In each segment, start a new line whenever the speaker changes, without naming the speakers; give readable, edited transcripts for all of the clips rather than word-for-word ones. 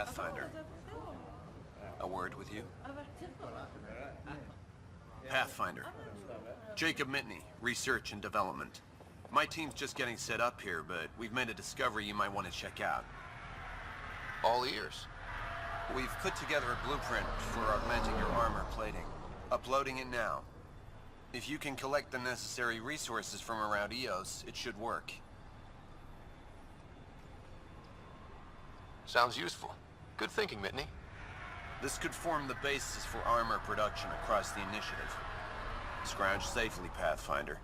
Pathfinder. A word with you? Pathfinder. Jacob Mitney, Research and Development. My team's just getting set up here, but we've made a discovery you might want to check out.
All ears.
We've put together a blueprint for augmenting your armor plating. Uploading it now. If you can collect the necessary resources from around EOS, it should work.
Sounds useful. Good thinking, Mitney.
This could form the basis for armor production across the initiative. Scrounge safely, Pathfinder.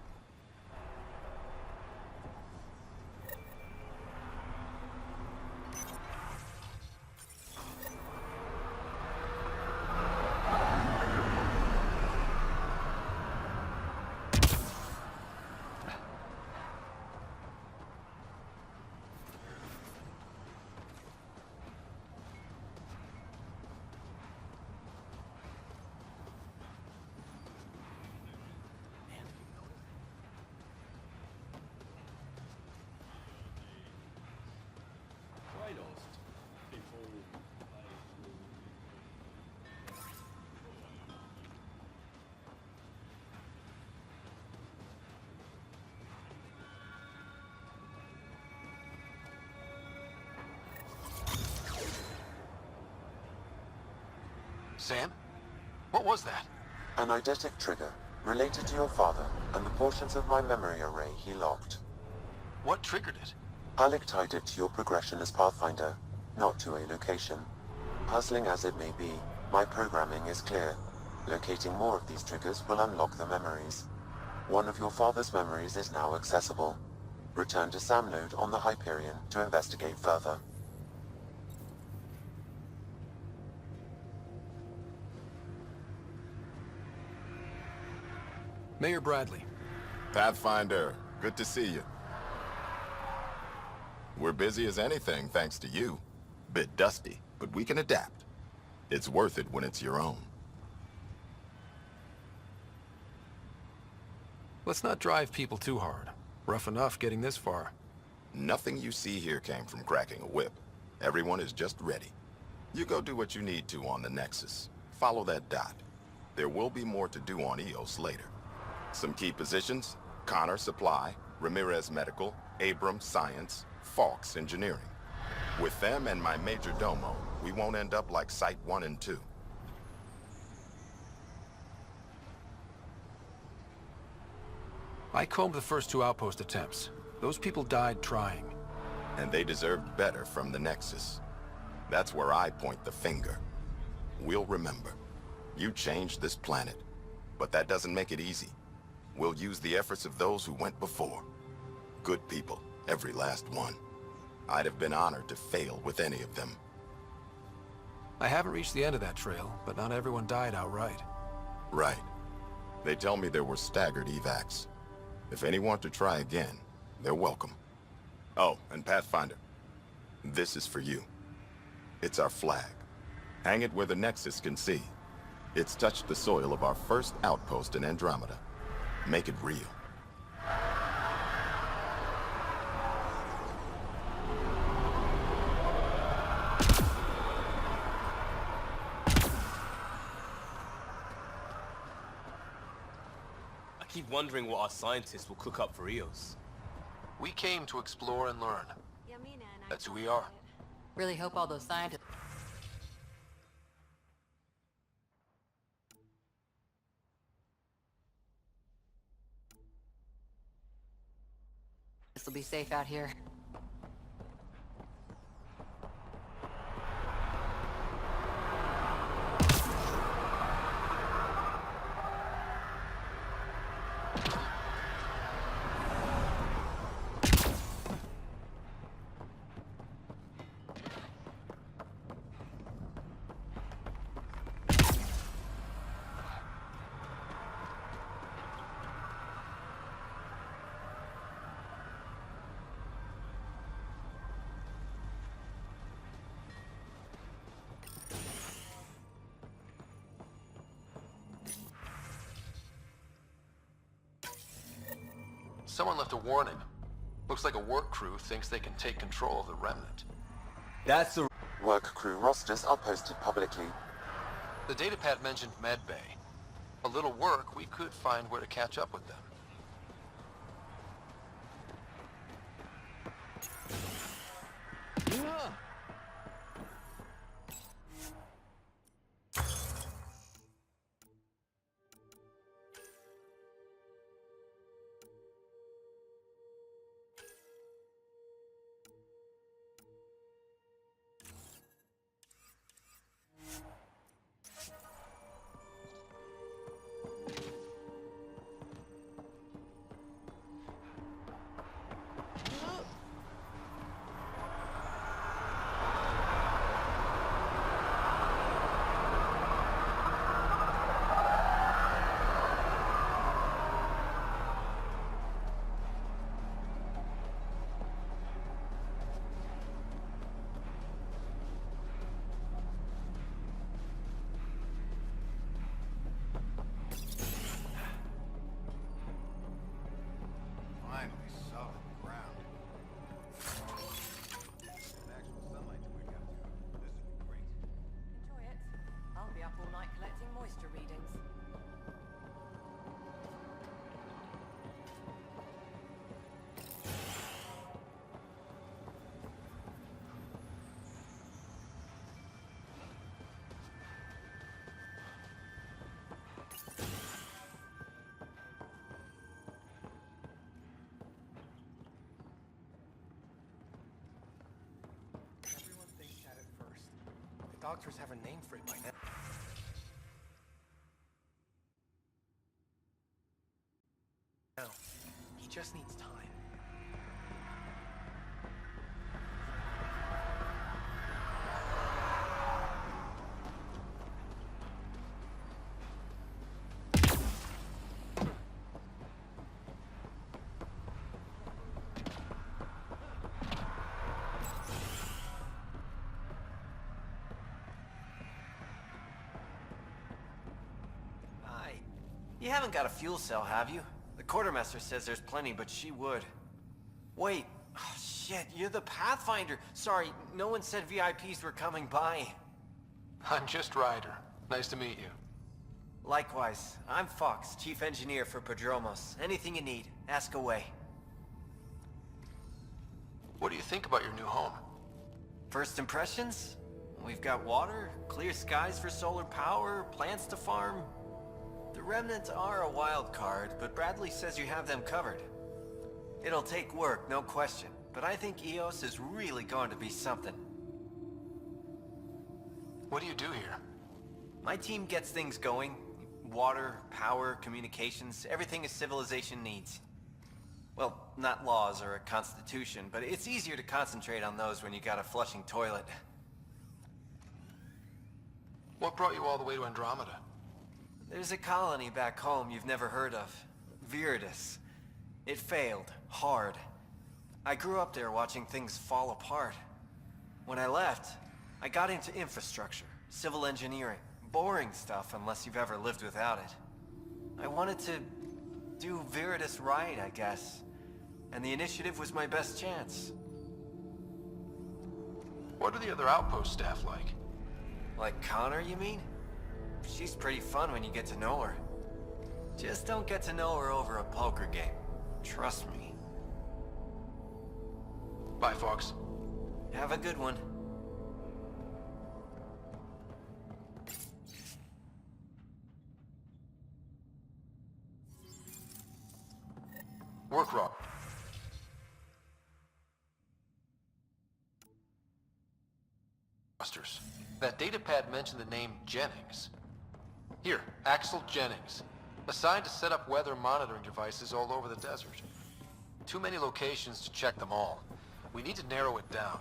Sam? What was that?
An eidetic trigger, related to your father, and the portions of my memory array he locked.
What triggered it?
Alec tied it to your progression as Pathfinder, not to a location. Puzzling as it may be, my programming is clear. Locating more of these triggers will unlock the memories. One of your father's memories is now accessible. Return to Sam Node on the Hyperion to investigate further.
Mayor Bradley.
Pathfinder, good to see you. We're busy as anything thanks to you. Bit dusty, but we can adapt. It's worth it when it's your own.
Let's not drive people too hard. Rough enough getting this far.
Nothing you see here came from cracking a whip. Everyone is just ready. You go do what you need to on the Nexus. Follow that dot. There will be more to do on EOS later. Some key positions: Connor Supply, Ramirez Medical, Abrams Science, Fawkes Engineering. With them and my major domo, we won't end up like Site 1 and 2.
I combed the first 2 outpost attempts. Those people died trying.
And they deserved better from the Nexus. That's where I point the finger. We'll remember. You changed this planet. But that doesn't make it easy. We'll use the efforts of those who went before. Good people, every last one. I'd have been honored to fail with any of them.
I haven't reached the end of that trail, but not everyone died outright.
Right. They tell me there were staggered evacs. If any want to try again, they're welcome. Oh, and Pathfinder, this is for you. It's our flag. Hang it where the Nexus can see. It's touched the soil of our first outpost in Andrómeda. Make it real.
I keep wondering what our scientists will cook up for EOS.
We came to explore and learn. That's who we are.
Really hope all those scientists... This will be safe out here.
Someone left a warning. Looks like a work crew thinks they can take control of the remnant.
That's a...
Work crew rosters are posted publicly.
The datapad mentioned medbay. A little work, we could find where to catch up with them.
Doctors have a name for it by now. He just needs time.
You haven't got a fuel cell, have you? The quartermaster says there's plenty, but she would. Wait. Oh, shit, you're the Pathfinder. Sorry, no one said VIPs were coming by.
I'm just Ryder. Nice to meet you.
Likewise. I'm Fox, chief engineer for Prodromos. Anything you need, ask away.
What do you think about your new home?
First impressions? We've got water, clear skies for solar power, plants to farm. The remnants are a wild card, but Bradley says you have them covered. It'll take work, no question, but I think EOS is really going to be something.
What do you do here?
My team gets things going. Water, power, communications, everything a civilization needs. Well, not laws or a constitution, but it's easier to concentrate on those when you got a flushing toilet.
What brought you all the way to Andrómeda?
There's a colony back home you've never heard of. Viridis. It failed. Hard. I grew up there watching things fall apart. When I left, I got into infrastructure, civil engineering. Boring stuff unless you've ever lived without it. I wanted to do Viridis right, I guess. And the initiative was my best chance.
What are the other outpost staff like?
Like Connor, you mean? She's pretty fun when you get to know her. Just don't get to know her over a poker game. Trust me.
Bye, Fox.
Have a good one.
Work rock. That datapad mentioned the name Jennings. Here, Axel Jennings. Assigned to set up weather monitoring devices all over the desert. Too many locations to check them all. We need to narrow it down.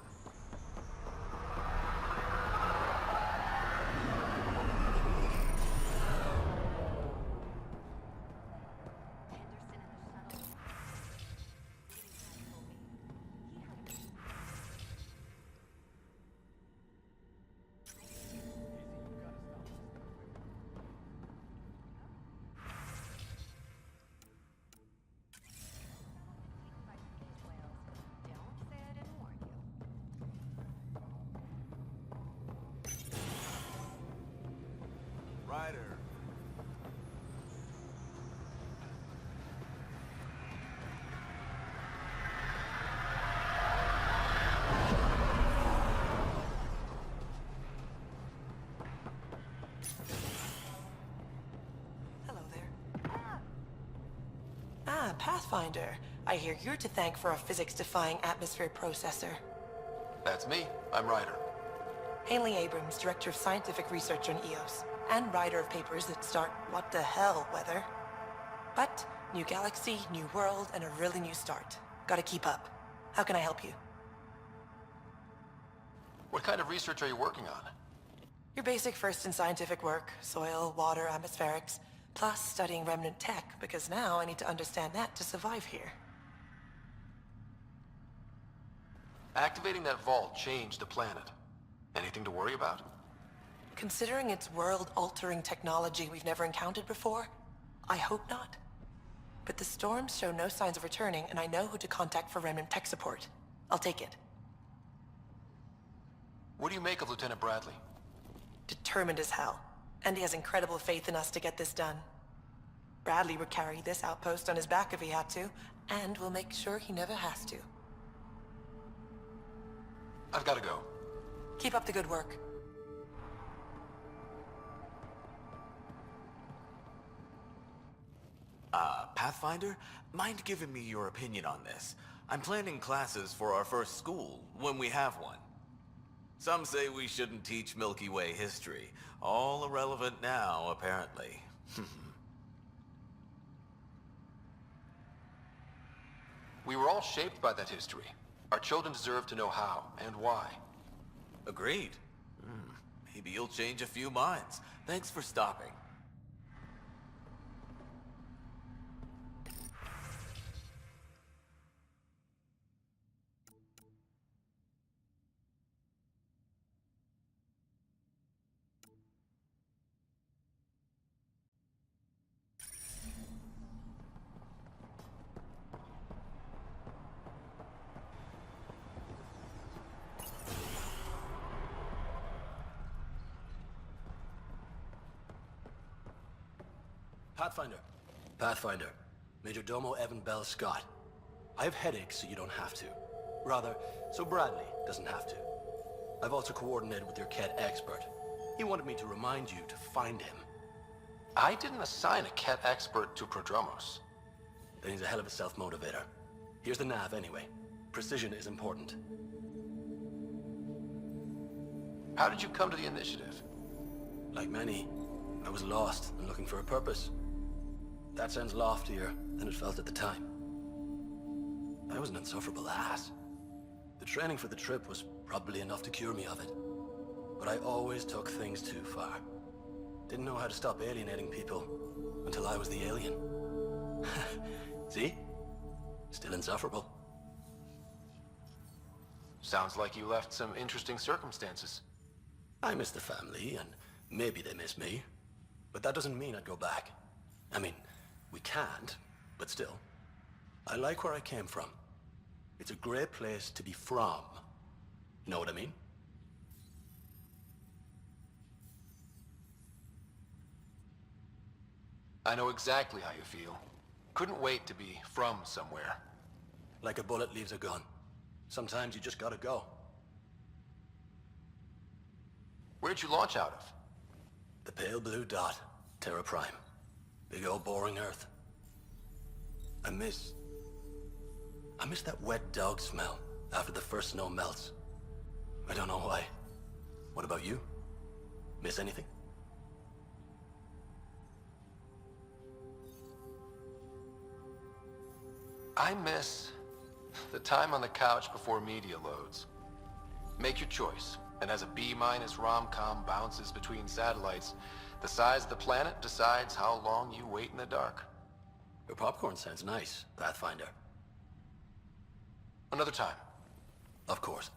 Ryder.
Hello there. Ah, Pathfinder. I hear you're to thank for a physics-defying atmosphere processor.
That's me. I'm Ryder.
Haley Abrams, Director of Scientific Research on EOS, and writer of papers that start what the hell weather. But, new galaxy, new world, and a really new start. Gotta keep up. How can I help you?
What kind of research are you working on?
Your basic first in scientific work, soil, water, atmospherics, plus studying remnant tech, because now I need to understand that to survive here.
Activating that vault changed the planet. Anything to worry about?
Considering it's world-altering technology we've never encountered before, I hope not. But the storms show no signs of returning, and I know who to contact for remnant tech support. I'll take it.
What do you make of Lieutenant Bradley?
Determined as hell. And he has incredible faith in us to get this done. Bradley would carry this outpost on his back if he had to, and we'll make sure he never has to.
I've got to go.
Keep up the good work.
Pathfinder? Mind giving me your opinion on this? I'm planning classes for our first school, when we have one. Some say we shouldn't teach Milky Way history. All irrelevant now, apparently.
We were all shaped by that history. Our children deserve to know how and why.
Agreed. Maybe you'll change a few minds. Thanks for stopping.
Pathfinder. Pathfinder. Major Domo Evan Bell Scott. I have headaches so you don't have to. Rather, so Bradley doesn't have to. I've also coordinated with your Ket expert. He wanted me to remind you to find him.
I didn't assign a Ket expert to Prodromos.
Then he's a hell of a self-motivator. Here's the nav anyway. Precision is important.
How did you come to the initiative?
Like many, I was lost and looking for a purpose. That sounds loftier than it felt at the time. I was an insufferable ass. The training for the trip was probably enough to cure me of it. But I always took things too far. Didn't know how to stop alienating people until I was the alien. See? Still insufferable.
Sounds like you left some interesting circumstances.
I miss the family, and maybe they miss me. But that doesn't mean I'd go back. I mean, we can't, but still. I like where I came from. It's a great place to be from. You know what I mean?
I know exactly how you feel. Couldn't wait to be from somewhere.
Like a bullet leaves a gun. Sometimes you just gotta go.
Where'd you launch out of?
The pale blue dot, Terra Prime. Big old boring Earth. I miss that wet dog smell after the first snow melts. I don't know why. What about you? Miss anything?
I miss the time on the couch before media loads. Make your choice, and as a B- rom-com bounces between satellites, the size of the planet decides how long you wait in the dark.
Your popcorn sounds nice, Pathfinder.
Another time.
Of course.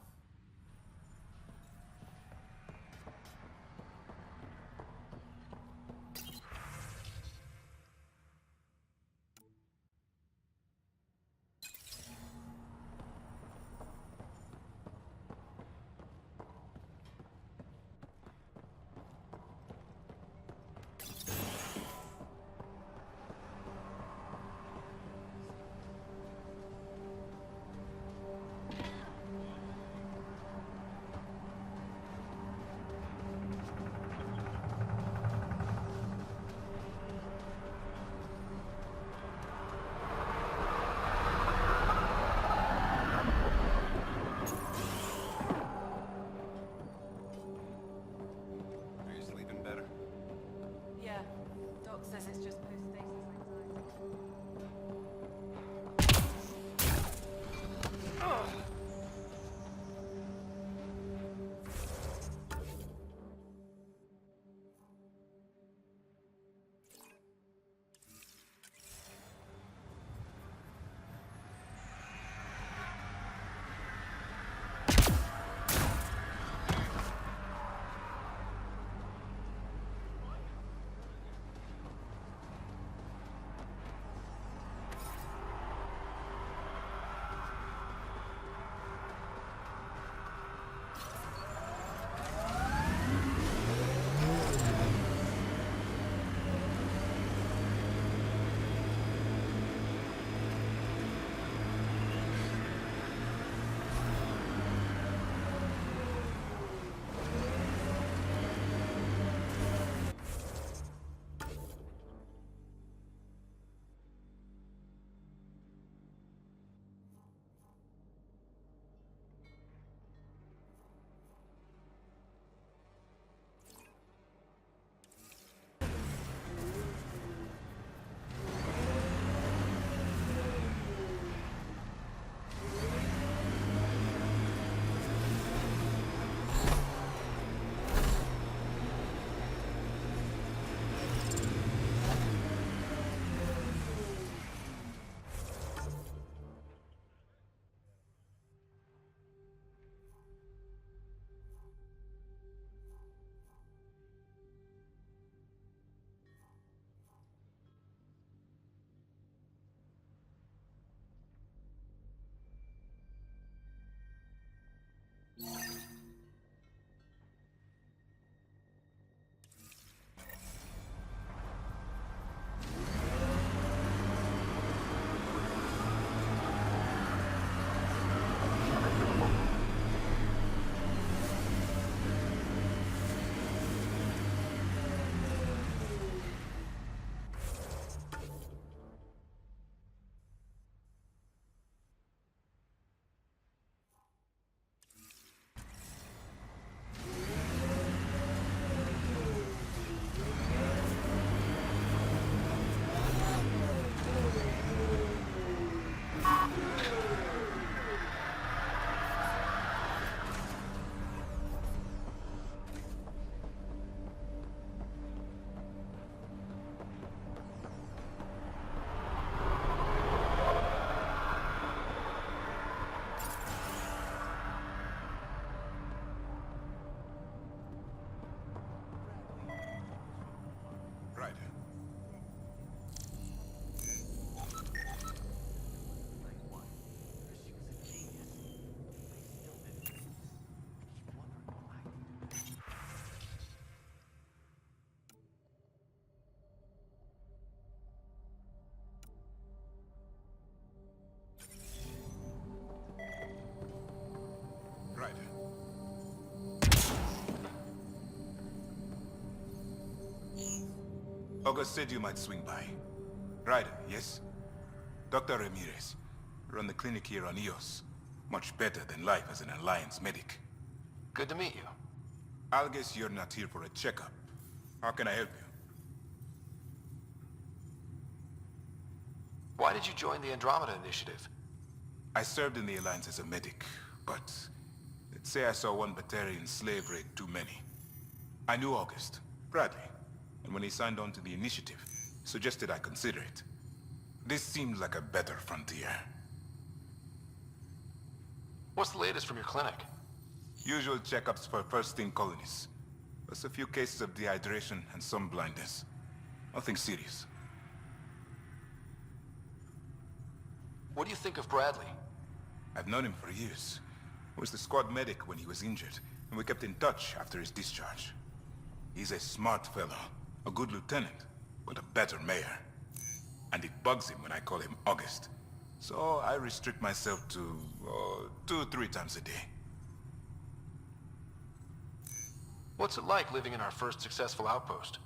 August said you might swing by. Ryder, yes? Dr. Ramirez. Run the clinic here on Eos. Much better than life as an Alliance medic.
Good to meet you.
I'll guess you're not here for a checkup. How can I help you?
Why did you join the Andrómeda initiative?
I served in the Alliance as a medic, but let's say I saw one Batarian slave raid too many. I knew August, Bradley, and when he signed on to the initiative, suggested I consider it. This seemed like a better frontier.
What's the latest from your clinic?
Usual checkups for first-in colonists. Plus a few cases of dehydration and some blindness. Nothing serious.
What do you think of Bradley?
I've known him for years. I was the squad medic when he was injured, and we kept in touch after his discharge. He's a smart fellow, a good lieutenant, but a better mayor. And it bugs him when I call him August. So I restrict myself to 2-3 times a day.
What's it like living in our first successful outpost?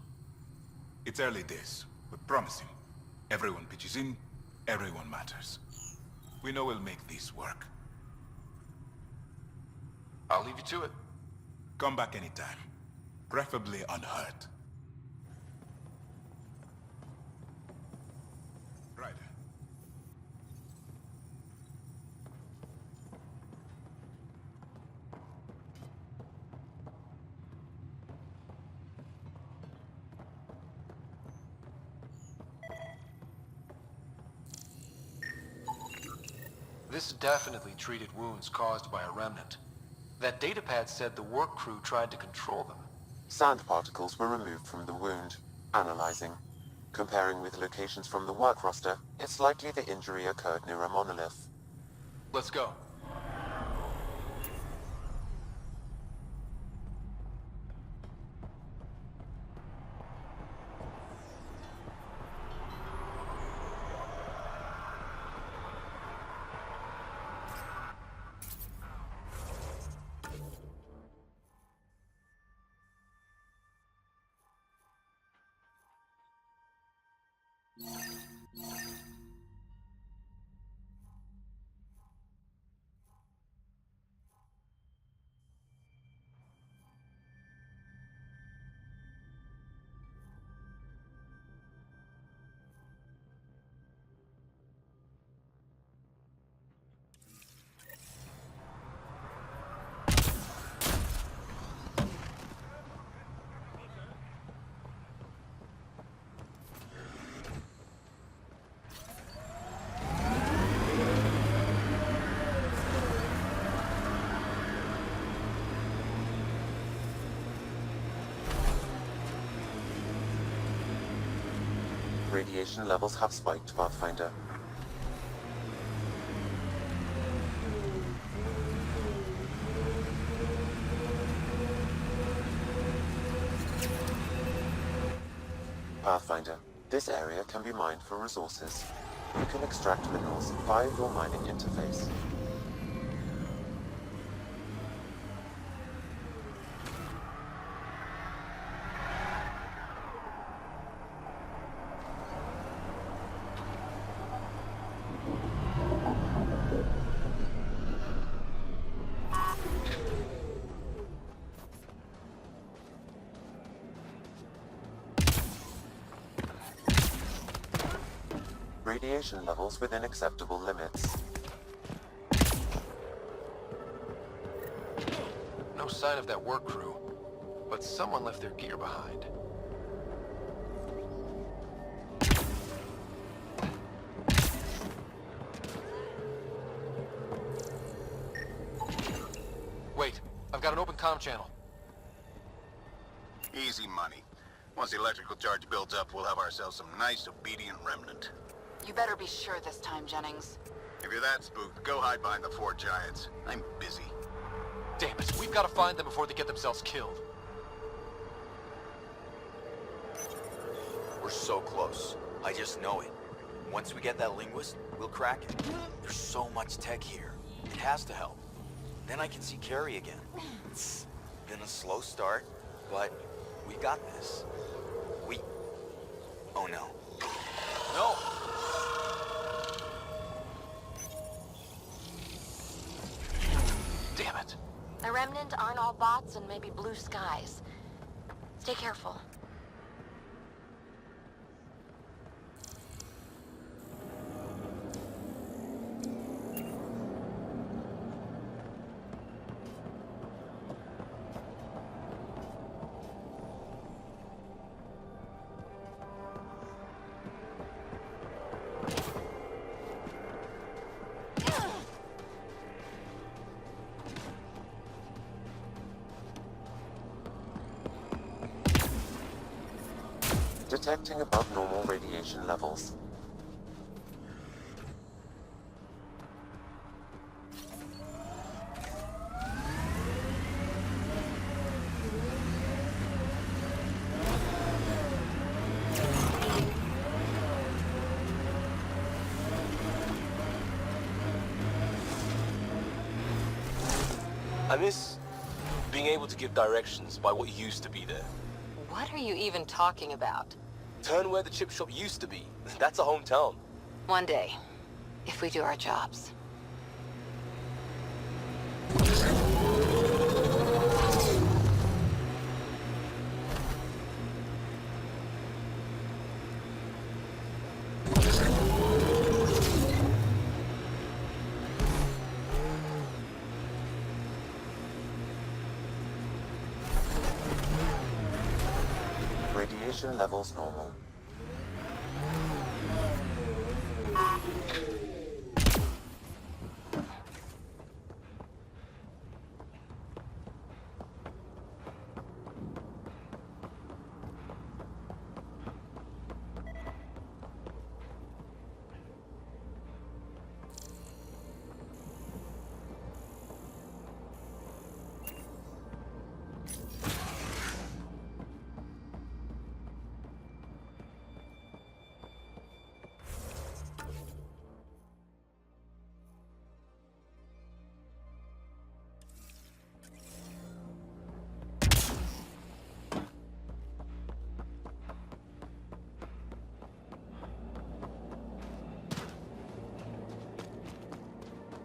It's early days, but promising. Everyone pitches in, everyone matters. We know we'll make this work.
I'll leave you to it.
Come back anytime. Preferably unhurt.
This definitely treated wounds caused by a remnant. That datapad said the work crew tried to control them.
Sand particles were removed from the wound. Analyzing. Comparing with locations from the work roster, it's likely the injury occurred near a monolith.
Let's go.
Radiation levels have spiked, Pathfinder. Pathfinder, this area can be mined for resources. You can extract minerals via your mining interface. Radiation levels within acceptable limits.
No sign of that work crew, but someone left their gear behind. Wait, I've got an open comm channel.
Easy money. Once the electrical charge builds up, we'll have ourselves some nice, obedient remnant.
You better be sure this time, Jennings.
If you're that spooked, go hide behind the four giants. I'm busy.
Damn it, we've got to find them before they get themselves killed.
We're so close. I just know it. Once we get that linguist, we'll crack it. There's so much tech here. It has to help. Then I can see Carrie again. It's been a slow start, but we got this. Oh no. No!
Damn it.
The Remnant aren't all bots and maybe blue skies. Stay careful.
Detecting above normal radiation levels.
I miss being able to give directions by what used to be there.
What are you even talking about?
Turn where the chip shop used to be. That's a hometown.
One day, if we do our jobs.
Radiation levels normal.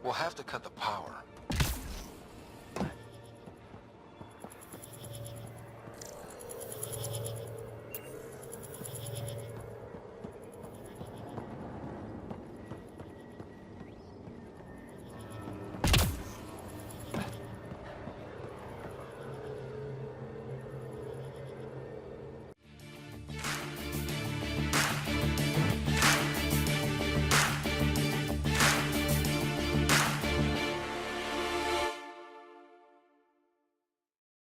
We'll have to cut the power.